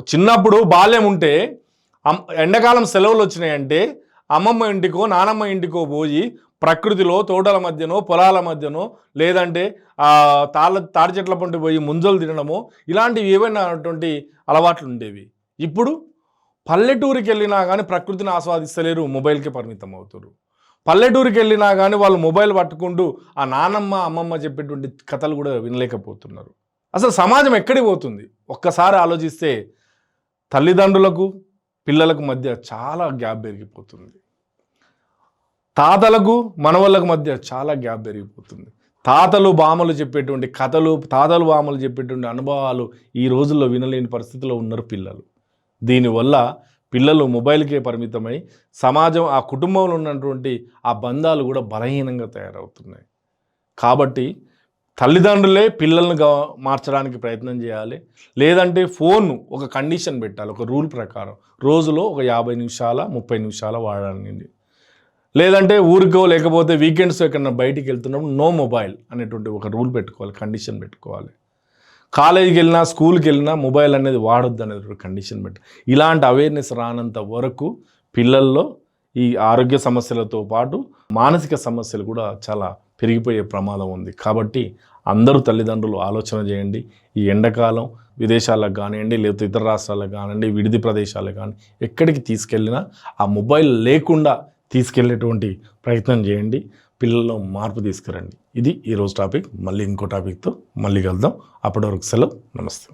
చిన్నప్పుడు బాల్యం ఉంటే ఎండాకాలం సెలవులు వచ్చినాయంటే అమ్మమ్మ ఇంటికో నానమ్మ ఇంటికో పోయి ప్రకృతిలో తోటల మధ్యనో పొలాల మధ్యనో లేదంటే తాడి చెట్ల పంటి పోయి ముంజలు తినడమో ఇలాంటివి ఏవైనా అటువంటి అలవాట్లు ఉండేవి. ఇప్పుడు పల్లెటూరికి వెళ్ళినా కానీ ప్రకృతిని ఆస్వాదిస్తలేరు, మొబైల్కి పరిమితం అవుతారు. పల్లెటూరికి వెళ్ళినా కానీ వాళ్ళు మొబైల్ పట్టుకుంటూ ఆ నానమ్మ అమ్మమ్మ చెప్పేటువంటి కథలు కూడా వినలేకపోతున్నారు. అసలు సమాజం ఎక్కడికి పోతుంది ఒక్కసారి ఆలోచిస్తే తల్లిదండ్రులకు పిల్లలకు మధ్య చాలా గ్యాప్ పెరిగిపోతుంది. తాతలకు మనవళ్ళకు మధ్య చాలా గ్యాప్ పెరిగిపోతుంది. తాతలు బామలు చెప్పేటువంటి కథలు, తాతలు బామలు చెప్పేటువంటి అనుభవాలు ఈ రోజుల్లో వినలేని పరిస్థితిలో ఉన్నారు పిల్లలు. దీనివల్ల పిల్లలు మొబైల్కే పరిమితమై సమాజం, ఆ కుటుంబంలో ఉన్నటువంటి ఆ బంధాలు కూడా బలహీనంగా తయారవుతున్నాయి. కాబట్టి తల్లిదండ్రులే పిల్లల్ని మార్చడానికి ప్రయత్నం చేయాలి. లేదంటే ఫోన్ ఒక కండిషన్ పెట్టాలి, ఒక రూల్ ప్రకారం రోజులో ఒక 50 నిమిషాల 30 నిమిషాల వాడాలండి. లేదంటే ఊరికో లేకపోతే వీకెండ్స్ ఎక్కడన్నా బయటికి వెళ్తున్నప్పుడు నో మొబైల్ అనేటువంటి ఒక రూల్ పెట్టుకోవాలి, కండిషన్ పెట్టుకోవాలి. కాలేజీకి వెళ్ళినా స్కూల్కి వెళ్ళినా మొబైల్ అనేది వాడొద్దు అనేది కండిషన్ పెట్టి ఇలాంటి అవేర్నెస్ రానంత వరకు పిల్లల్లో ఈ ఆరోగ్య సమస్యలతో పాటు మానసిక సమస్యలు కూడా చాలా పెరిగిపోయే ప్రమాదం ఉంది. కాబట్టి అందరూ తల్లిదండ్రులు ఆలోచన చేయండి. ఈ ఎండాకాలం విదేశాలకు కానివ్వండి, లేకపోతే ఇతర రాష్ట్రాలకు కానివ్వండి, విడిది ప్రదేశాలకు కానీ ఎక్కడికి తీసుకెళ్ళినా ఆ మొబైల్ లేకుండా తీసుకెళ్ళేటువంటి ప్రయత్నం చేయండి. పిల్లల్లో మార్పు తీసుకురండి. ఇది ఈరోజు టాపిక్. మళ్ళీ ఇంకో టాపిక్తో మళ్ళీ కలుద్దాం. అప్పటి వరకు సెలవు. నమస్తే.